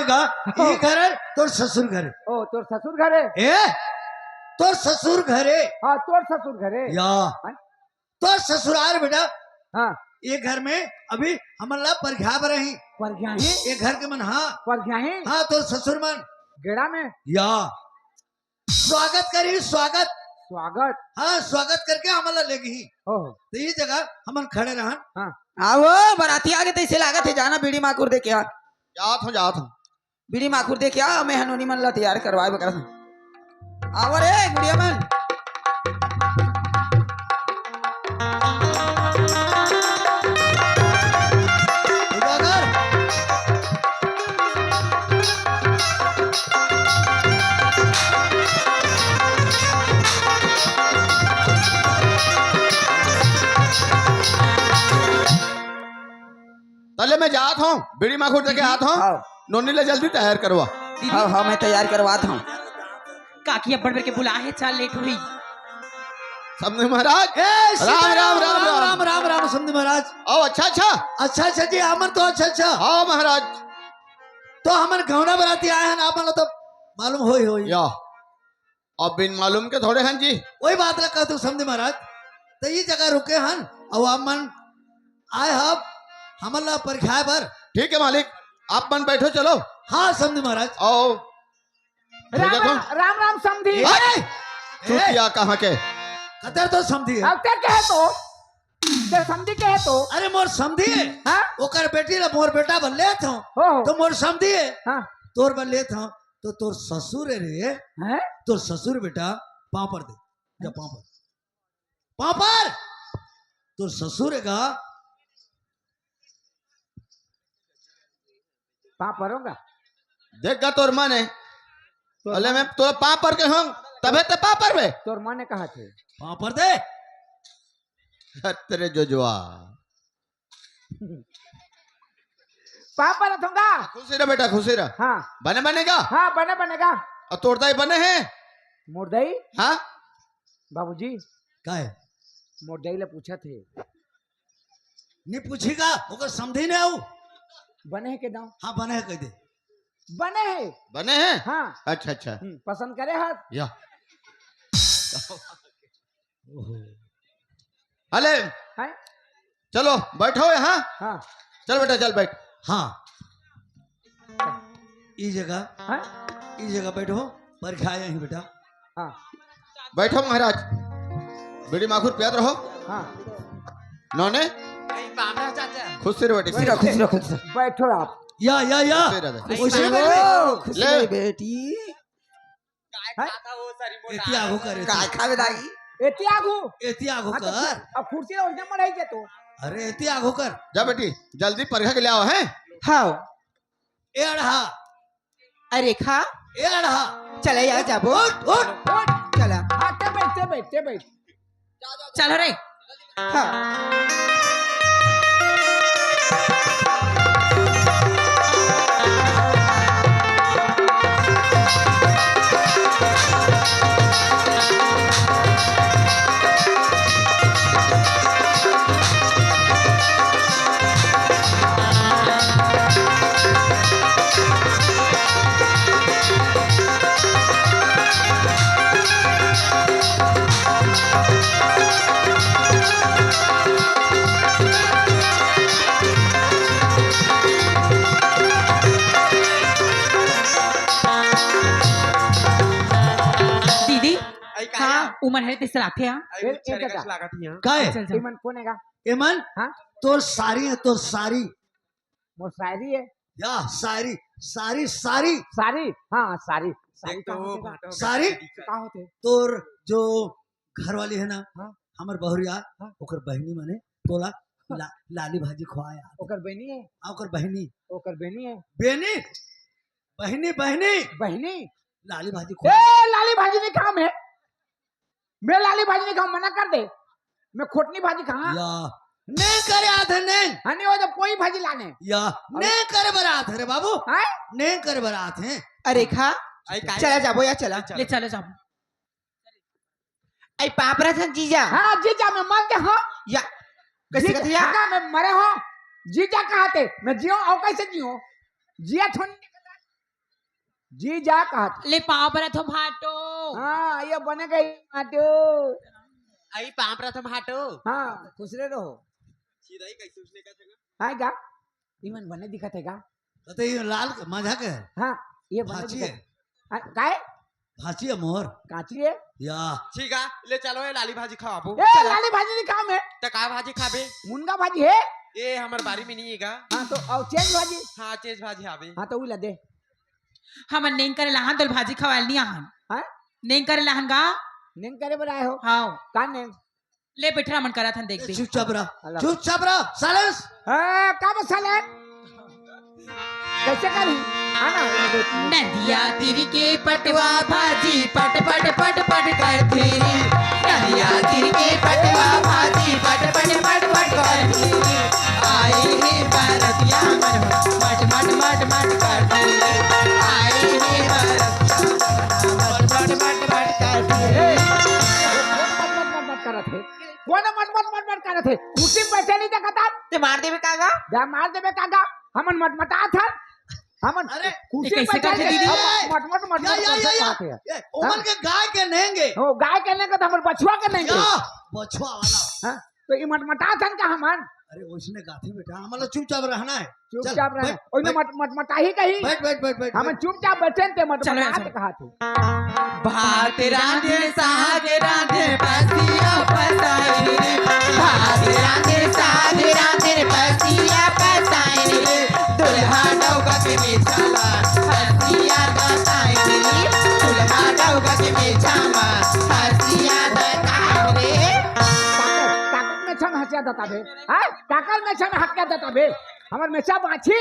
का ये घर है तोर ससुर घर है। ओ तोर ससुर घरे ए तोर ससुर घर है। हाँ तोर ससुर घरे या तोर ससुराल बेटा हाँ ये घर में अभी हमला पर घा रही पर गया ही ये घर के मन हाँ पर गया ही हाँ तोर ससुर मन गेड़ा में या स्वागत करी स्वागत स्वागत हाँ स्वागत करके हमला लेगी ओह तो ये जगह हमन खड़े रहन। हाँ आओ बराती आगे तो इसे लागत है जाना बीड़ी माकुर दे क्या जात हूँ बीड़ी माकुर दे क्या मैं हनोनी मन ला तैयार करवाए बकर आओ रे गुड़िया मन उजागर तले मैं जात हूँ बीड़ी माखूर देके आत हूँ आओ नोनी ले जल्दी तैयार करवा। हाँ हाँ मैं तैयार करवाता हूँ काकी अब्बड़ के बुलाए चाल लेट हुई। समझे महाराज ए राम राम राम राम राम राम राम समझे महाराज। ओ अच्छा अच्छा अच्छा अच्छा जी हमन तो अच्छा अच्छा हाँ महाराज तो हमन घवना बराती आए हैं आप मतलब तो मालूम होई या अब बिन मालूम के थोड़े हैं जी वही बात लगा तू समझे महाराज तो ये जगह रुके हन और आप मन आए हब हमला पर खाए पर ठीक है मालिक आप मन बैठो चलो हाँ समझे महाराज। आओ राम देखो राम राम समझी चुटिया कहाँ के कतर तो समझी है। अब क्या कहे तो ते समझी कहे तो अरे मोर समझी है हाँ ओकर बेटी ला मोर बेटा बन ले था हो तो मोर समझी है हाँ तोर बन ले था तो तोर ससुर है रे हैं तोर ससुर बेटा पापड़ दे जा पापड़ पापड़ तोर ससुर है का पापरोंगा देखगा तोर मन है अले मैं तो पापर के हूँ तबे तो पापर में तोर माँ ने कहा थे पापड़ दे तेरे जोजुआ पापा रखूंगा खुशी रह बेटा खुशी रह हाँ बने बनेगा हाँ बने बनेगा और तोड़ता ही बने हैं मुर्दई हाँ बाबूजी का है मुर्दई ले पूछा थे नहीं पूछेगा ओकर समझी नहीं आऊ बने है के दाम हाँ बने है कह दे बने है बने हैं हाँ अच्छा अच्छा पसंद करे हाथ या अले है चलो बैठो यहाँ हाँ चल बेटा चल बैठ हाँ इस जगह है इस जगह बैठो पर खाए ही बेटा हाँ बैठो महाराज बीड़ी माखूर पियात रहो हाँ नौने खुश से रहो बेटी खुश रहो खुश रहो बैठो आप या खुश से रहो। खुश उसे रहो खुश ले। रहो बेटी एती आगो कर काय खावे दाई एती आगू एती आगो हाँ तो कर अब कुर्सी ओढ़ने में रही तो अरे एती आगो कर जा बेटी जल्दी परखा के ले आओ हैं हाँ ए अढ़ा अरे खा ए अढ़ा चले यार जाबो उठ उठ उठ चला आते बैठते बैठते बैठ चलो रे हाँ दीदी हाँ उमर है तेरे लाथे हाँ का है चल चल इमन कोनेगा एमन हाँ तोर सारी है तोर सारी मोर शायरी है या सारी सारी सारी सारी हाँ सारी सारी कहाँ होते सारी कहाँ होते तोर जो घर वाली है ना हाँ। हमर बहुरिया हाँ। ओकर बहनी मने तोला लाली भाजी खवाया ओकर बहनी है ओकर बहनी ओकर बहनी है बेनी बहनी बहनी बहनी लाली भाजी ए खवाया लाली भाजी नहीं खाऊं मैं लाली भाजी नहीं खाऊं मना कर दे मैं खोटनी भाजी खाऊं या नहीं करे आथे नहीं हनी वो जब कोई भाजी लाने या नहीं करे बरात है रे बाबू हैं नहीं करे बरात है अरे खा चला जाबो या चला ले चलो जाओ आई पापरा था जीजा हाँ जीजा मैं मर गया हाँ या कैसे कहते या मैं मरे हो जीजा कहाँ थे मैं जियो और कैसे जियो जिया थोड़ी जी जा कहत ले पाँव पर थो भाटो हाँ ये बने गई माटो आई पाम प्रथम हाटो हाँ खुश रहो सीधाई कैसे उसने का था हाँ गा इमन बने दिखत है गा तो ये लाल माझा के हाँ ये बने भाची दिखत है हाँ, काय भाची है मोर काची है या ठीक है ले चलो ये लाली भाजी खाओ ए लाली भाजी नहीं काम है तो का भाजी खाबे मुनगा भाजी है ये हमार बारी में नहीं हैगा हाँ तो और चेंज भाजी हाँ चेज भाजी हाबे हाँ तो वो ला दे हमन नहीं करे लहन तो भाजी खवाल नहीं आहन हाँ नहीं करे लहन गा नेंग करे बनाए हो हाँ का नेंग ले बैठा मन करा था देख दे चुपचाप रह अल्लाह। चुपचाप रह साइलेंस का मसाला है कैसे करी आना नदिया तिर के पटवा भाजी पट पट पट पट करती नदिया तिर के पटवा भाजी पट पट पट पट करती आई हे भारतिया मन मट मट मट मट करती आई हे भारतिया मट मट मट मट करती करत है कौन मट करत है कुर्सी पे बैठे नहीं देखता ते मार देबे कागा जा मार देबे काका हमन मटमटा था हमन अरे, कुर्सी ये पे कैसे बैठे करते दीदी? मट या करते हैं ये ओमन के गाय के नेंगे हो गाय कहने का तो हमन बछुआ के नहीं या बछवा वाला हां तो ये मटमटा था का हमन अरे उसने गाथी बेटा हमारा चुपचाप रहना है चुपचाप रहे बैठ, ओइने मटमटा ही कही बैठ बैठ बैठ बैठ हमन चुपचाप बैठे थे चलो, मटमटा चलो। कहा थे भात रांधे साग रांधे पसिया पसाई रे भात रांधे साग रांधे पसिया पसाई रे दुल्हा डौका के मिठाला हसिया बताई रे दुल्हा डौका के मिठाला हसिया बताई रे काकल में छन हसिया देता बे हां काकल में छन हसिया देता बे हमर मेचा बाछी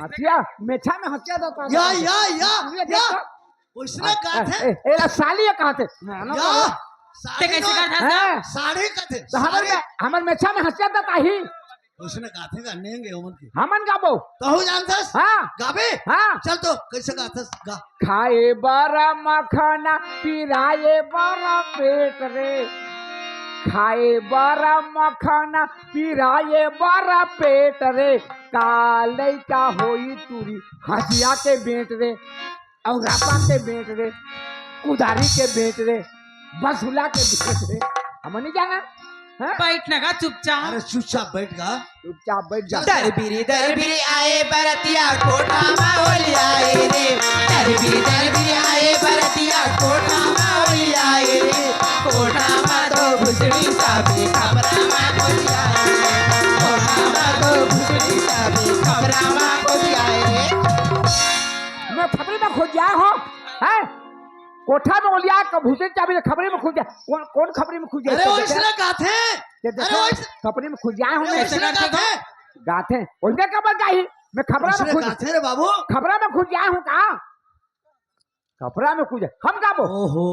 हसिया मेछा में हसिया देता या उसने गाथे एला साली कहा थे या ते कैसे करता था हाँ, साड़ी कथे तो हमर मेछा में हसिया देता ही उसने गाथे का नेंगे ओमन की हमन गाबो तो हो जानतस हाँ गाबे हाँ चल तो कैसे गाथस गा खाए बड़ा मखना पिराए बड़ा पेट रे खाए बड़ा मखना पिराए बड़ा पेट रे काले का होई तुरी हसिया के बेट रे और रापा के बेट रे कुदारी के बेट रे बसुला के बेट रे हम नहीं जाना हाँ? बैठना का चुपचाप अरे चुपचाप बैठ गा चुपचाप बैठ जा दरबिरी आए बरतिया कोठा मावली आए रे दरबिरी आए बरतिया कोठा मावली आए रे कोठा मा तो भुसड़ी साबे खबरा मा कोली आए रे कोठा मा तो भुसड़ी साबे खबरा मा कोली आए रे मैं खबरी में खोज जाए हो हैं कोठा में ओलिया का भूसे चाबी खबरी में खोज जाए कौन खबरी में खोज अरे जाए उसने गाथे अरे खबरी में खोज जाए हूं मैं उसने गाथे गाथे ओलिया का बल गाही मैं खबरा में उसने खोज गाथे रे बाबू खबरा में खोज जाए हूं का खबरा में खोज हम गाबो ओहो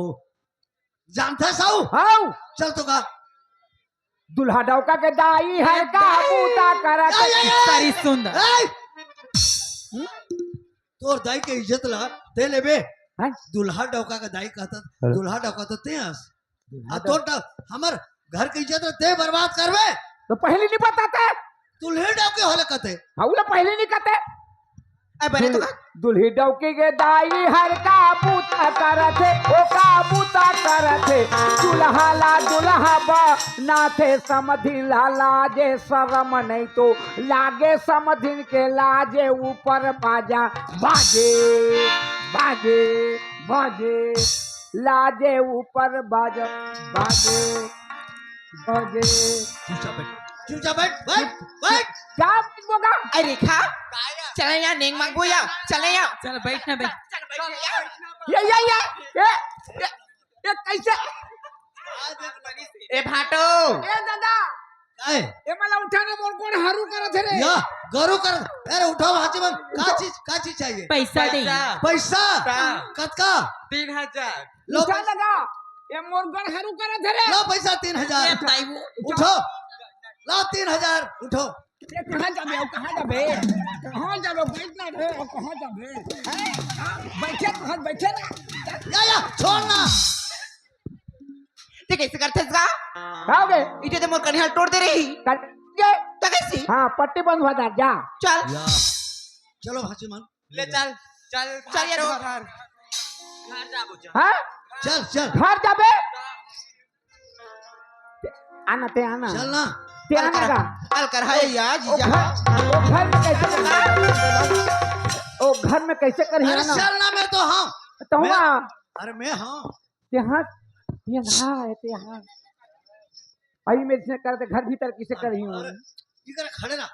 जानता साऊ हां चल तो गा दुल्हा डौका के दाई है का बूता करत सारी सुंदर तोर दाई के इज्जत ला ते लेबे हैं दुल्हा डौका का दाई कहता दुल्हा डौका तो ते हंस आ तोर हमर घर की इज्जत ते बर्बाद करबे तो पहले नहीं बताते दुल्हे डौके होले कहते हां वो पहले नहीं कहते ए बने तो दुल्ही डौकी के दाई हर का बूता करथे ओ का बूता करथे दुल्हा ला दुल्हा बा नाथे समधि लाला जे शरम नहीं तो लागे समधिन के लाजे ऊपर बाजा बाजे बाजे बाजे लाजे ऊपर बाजा बाजे बाजे चुपचाप बैठ बैठ बैठ क्या बोगा ए रेखा चले यहाँ नेंग मांगो या चले यहाँ चल बैठना बैठ ये कैसे ए भाटो ए दादा काय ए मला उठाना बोल कोण हरू करत है रे या गरू कर अरे उठाओ हाथी में का चीज चाहिए पैसा दे पैसा कतका 3000 लो उठा लगा ए मोर गण हरू करत है रे लो पैसा 3000 उठो लो 3000 उठो ये कहां जाबे कहां जाबे बैठना रे कहां जाबे बैठे कहां बैठे ना या छोड़ना ते कैसे करते का आओगे इटे तो मोर कन्हल तोड़ दे रही ये तो कैसी हां पट्टी बंद हो जा चल या चलो भाची मन ले चल चल चलिए भाटो घर। घर जाबो चल हाँ चल चल घर जाबे आना ते आना चल ना ते आना का कल कर है या ओ जीजा घर में कैसे ओ घर में कैसे करी अरे आना चल ना मैं तो हाँ तो हुआ अरे मैं हाँ यहाँ यहाँ आई मेरे से करते घर भीतर किसे करी हूँ इधर खड़े ना